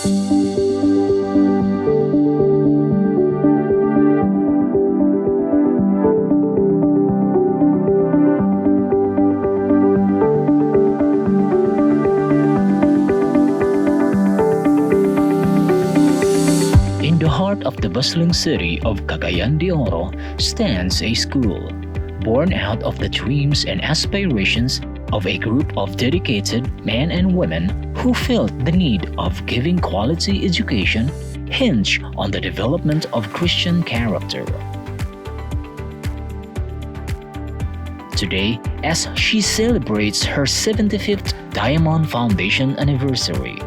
In the heart of the bustling city of Cagayan de Oro stands a school, born out of the dreams and aspirations of a group of dedicated men and women who felt the need of giving quality education hinged on the development of Christian character. Today, as she celebrates her 75th Diamond Foundation anniversary,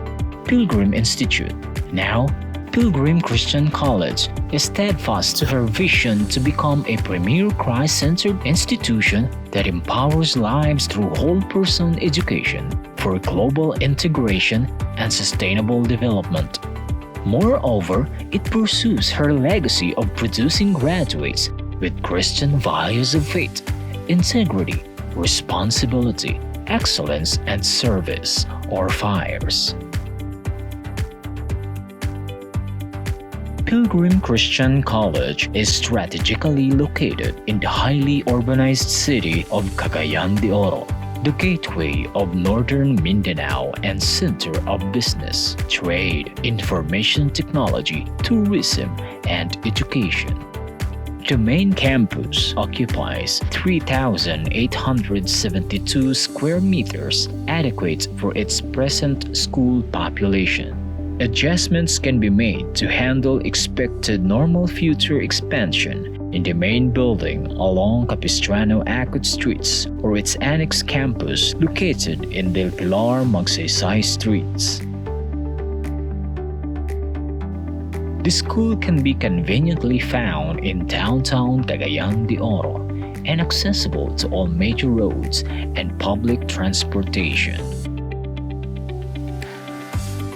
Pilgrim Institute, now Pilgrim Christian College, is steadfast to her vision to become a premier Christ-centered institution that empowers lives through whole-person education for global integration and sustainable development. Moreover, it pursues her legacy of producing graduates with Christian values of faith, integrity, responsibility, excellence, and service, or FIRES. Pilgrim Christian College is strategically located in the highly urbanized city of Cagayan de Oro, the gateway of northern Mindanao and center of business, trade, information technology, tourism, and education. The main campus occupies 3,872 square meters, adequate for its present school population. Adjustments can be made to handle expected normal future expansion in the main building along Capistrano-Acud Streets or its annex campus located in Del Pilar-Magsaysay Streets. The school can be conveniently found in downtown Cagayan de Oro and accessible to all major roads and public transportation.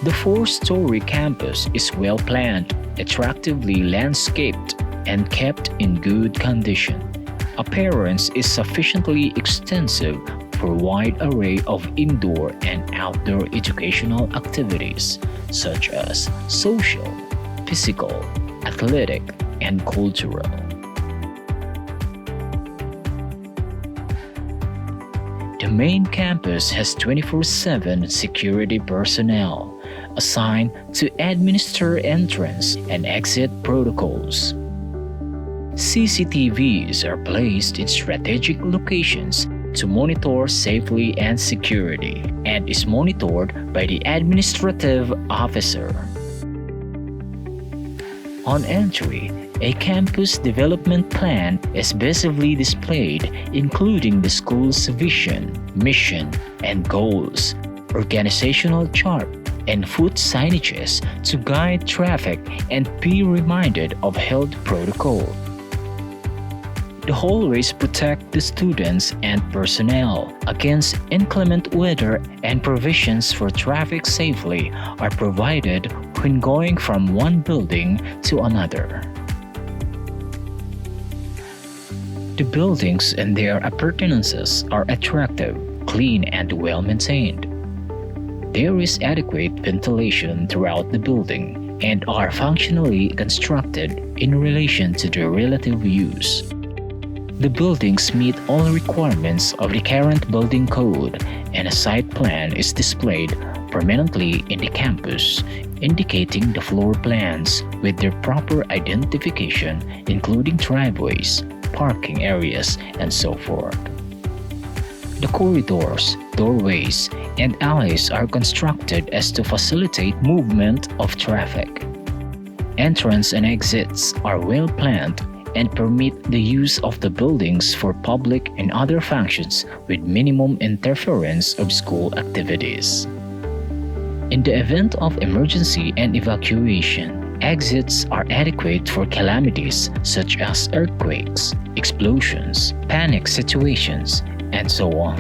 The four-story campus is well-planned, attractively landscaped, and kept in good condition. Appearance is sufficiently extensive for a wide array of indoor and outdoor educational activities such as social, physical, athletic, and cultural. The main campus has 24/7 security personnel assigned to administer entrance and exit protocols. CCTVs are placed in strategic locations to monitor safety and security, and is monitored by the administrative officer. On entry, a campus development plan is visibly displayed, including the school's vision, mission, and goals, organizational chart, and foot signages to guide traffic and be reminded of health protocol. The hallways protect the students and personnel against inclement weather, and provisions for traffic safely are provided when going from one building to another. The buildings and their appurtenances are attractive, clean, and well-maintained. There is adequate ventilation throughout the building and are functionally constructed in relation to their relative use. The buildings meet all requirements of the current building code, and a site plan is displayed permanently in the campus, indicating the floor plans with their proper identification, including driveways, parking areas, and so forth. The corridors, doorways, and alleys are constructed as to facilitate movement of traffic. Entrance and exits are well planned and permit the use of the buildings for public and other functions with minimum interference of school activities. In the event of emergency and evacuation, exits are adequate for calamities such as earthquakes, explosions, panic situations, and so on.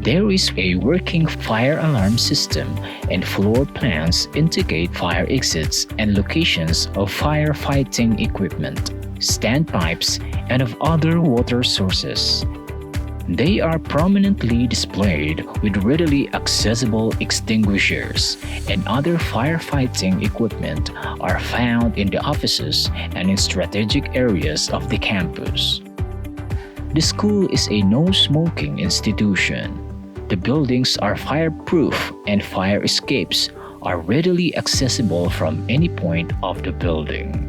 There is a working fire alarm system, and floor plans indicate fire exits and locations of firefighting equipment, standpipes, and of other water sources. They are prominently displayed with readily accessible extinguishers, and other firefighting equipment are found in the offices and in strategic areas of the campus. The school is a no-smoking institution. The buildings are fireproof and fire escapes are readily accessible from any point of the building.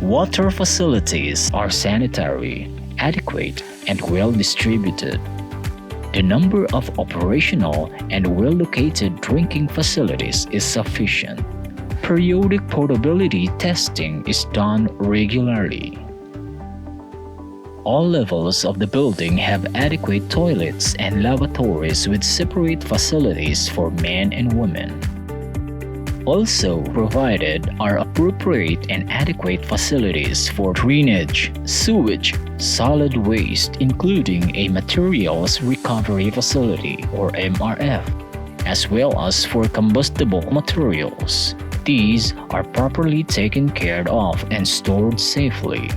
Water facilities are sanitary, adequate, and well distributed. The number of operational and well-located drinking facilities is sufficient. Periodic potability testing is done regularly. All levels of the building have adequate toilets and lavatories with separate facilities for men and women. Also provided are appropriate and adequate facilities for drainage, sewage, solid waste including a materials recovery facility or MRF, as well as for combustible materials. These are properly taken care of and stored safely.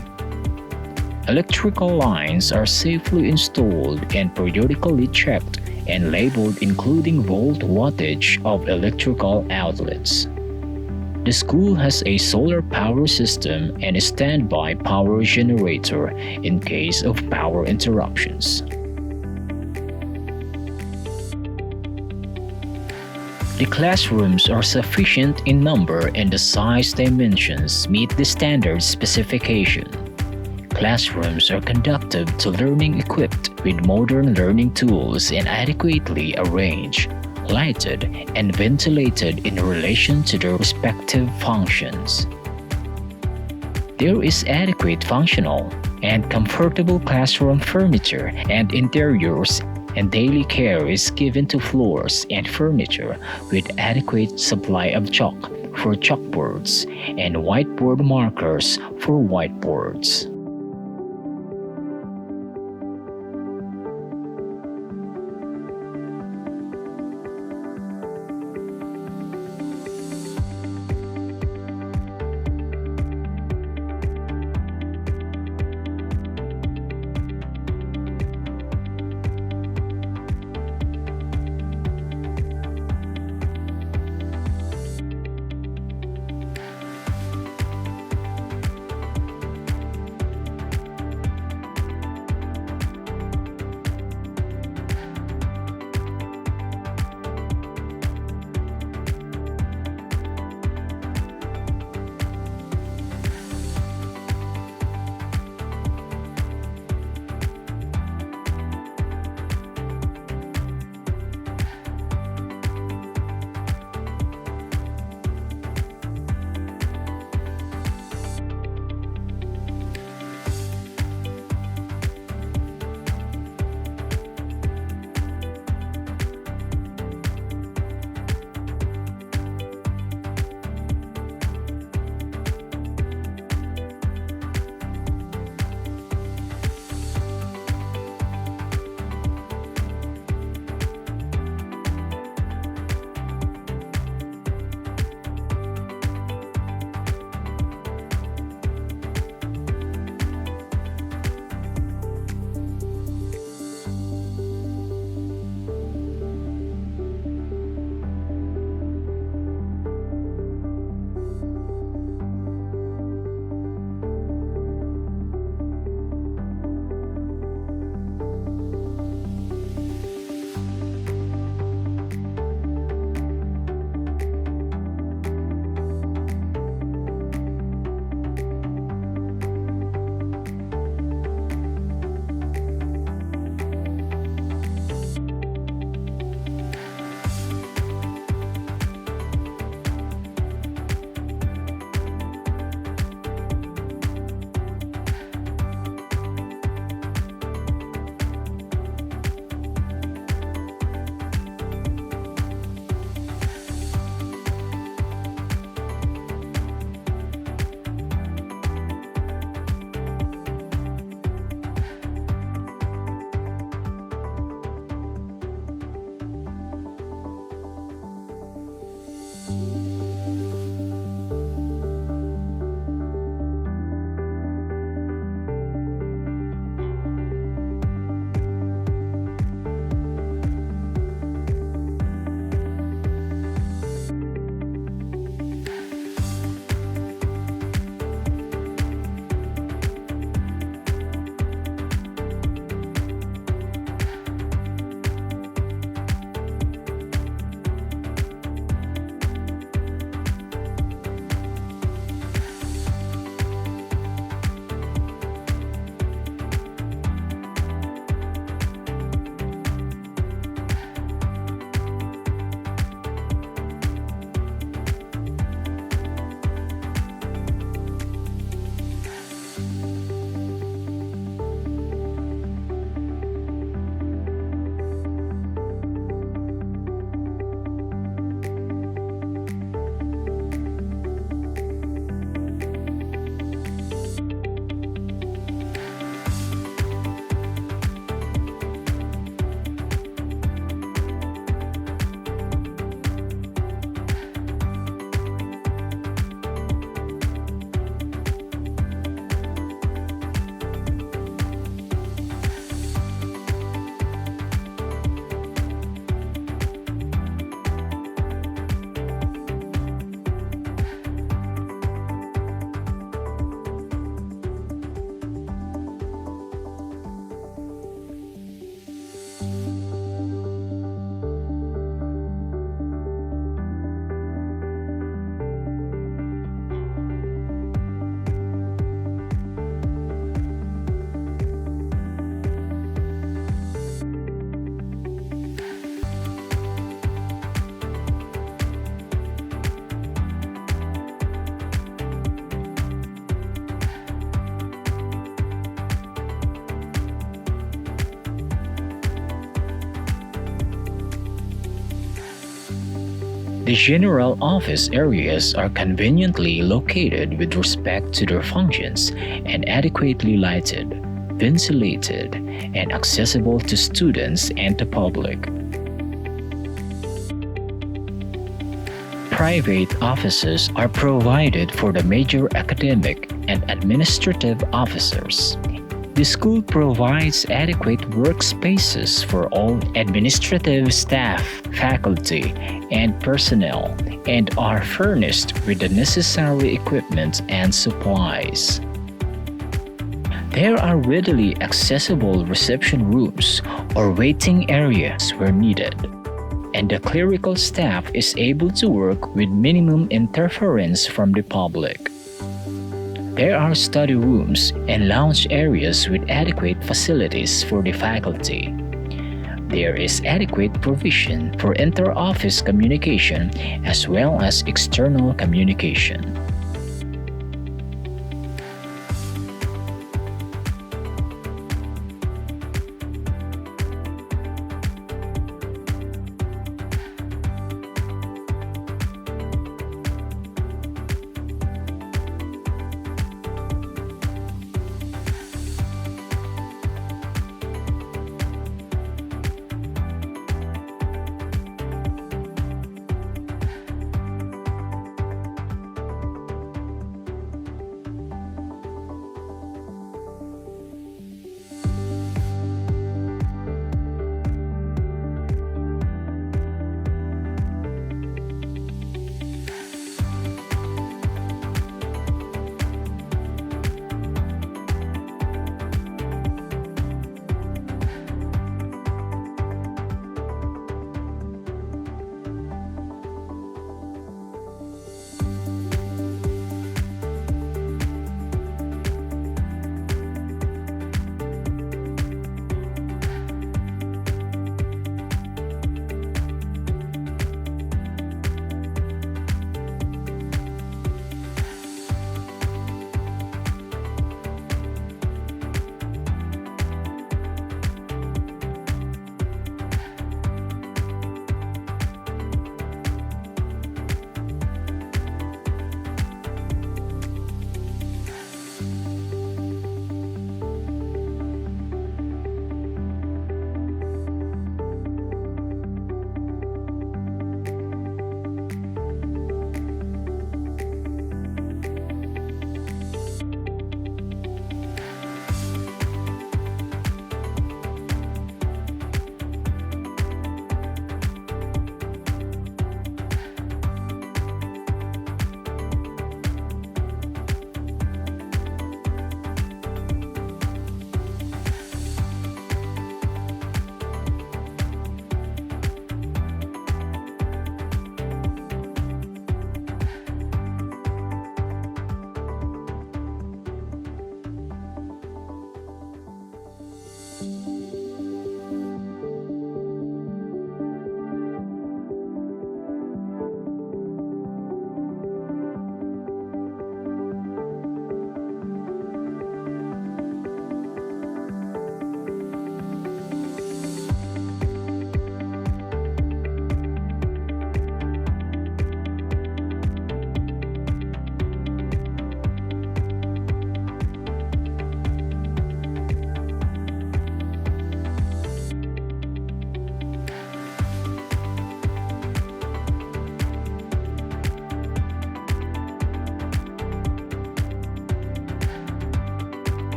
Electrical lines are safely installed and periodically checked and labeled including volt wattage of electrical outlets. The school has a solar power system and a standby power generator in case of power interruptions. The classrooms are sufficient in number and the size dimensions meet the standard specification. Classrooms are conducive to learning equipped with modern learning tools and adequately arranged, lighted, and ventilated in relation to their respective functions. There is adequate functional and comfortable classroom furniture and interiors, and daily care is given to floors and furniture with adequate supply of chalk for chalkboards and whiteboard markers for whiteboards. The general office areas are conveniently located with respect to their functions and adequately lighted, ventilated, and accessible to students and the public. Private offices are provided for the major academic and administrative officers. The school provides adequate workspaces for all administrative staff, faculty, and personnel, and are furnished with the necessary equipment and supplies. There are readily accessible reception rooms or waiting areas where needed, and the clerical staff is able to work with minimum interference from the public. There are study rooms and lounge areas with adequate facilities for the faculty. There is adequate provision for inter-office communication as well as external communication.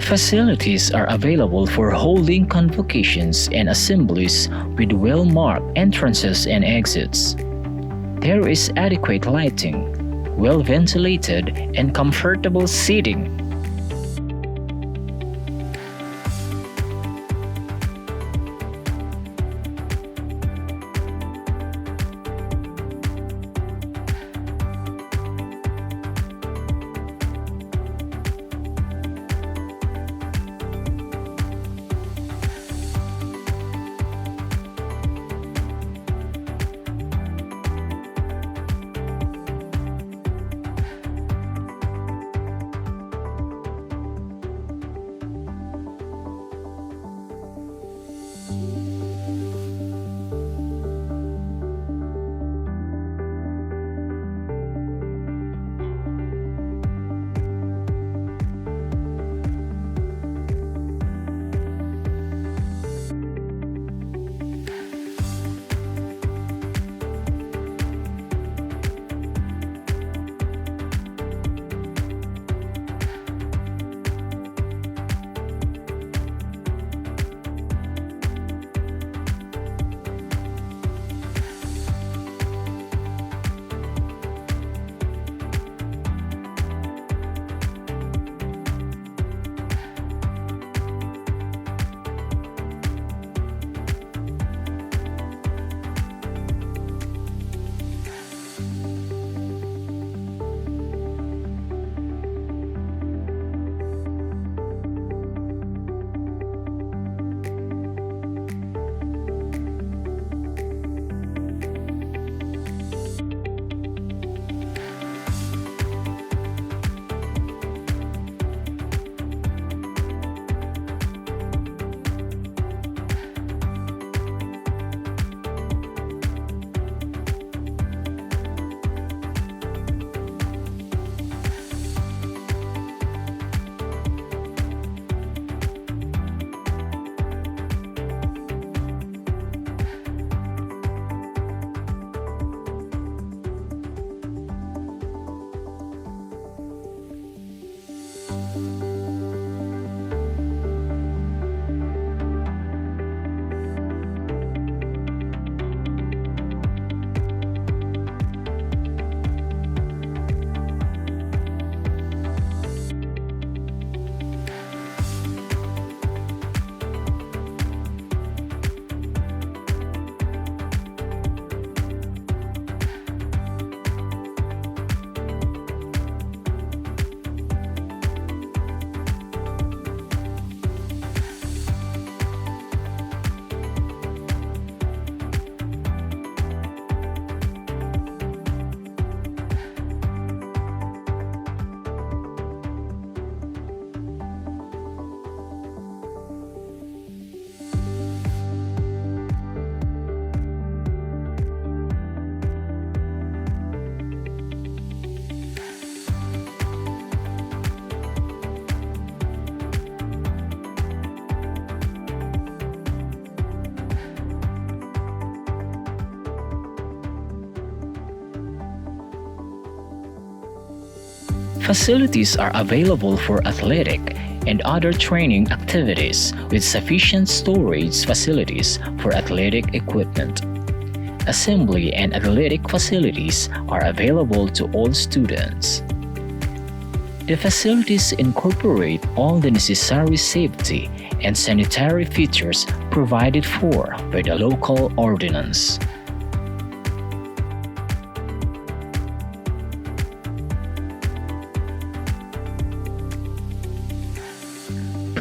Facilities are available for holding convocations and assemblies with well-marked entrances and exits. There is adequate lighting, well-ventilated, and comfortable seating. Facilities are available for athletic and other training activities with sufficient storage facilities for athletic equipment. Assembly and athletic facilities are available to all students. The facilities incorporate all the necessary safety and sanitary features provided for by the local ordinance.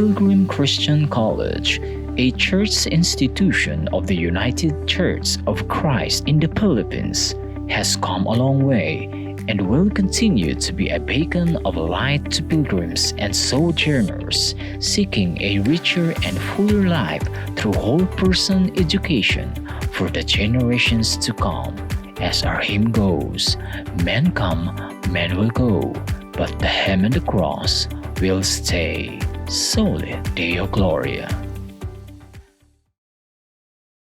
Pilgrim Christian College, a church institution of the United Church of Christ in the Philippines, has come a long way and will continue to be a beacon of light to pilgrims and sojourners seeking a richer and fuller life through whole-person education for the generations to come. As our hymn goes, men come, men will go, but the hem and the cross will stay. Sole Deo Gloria.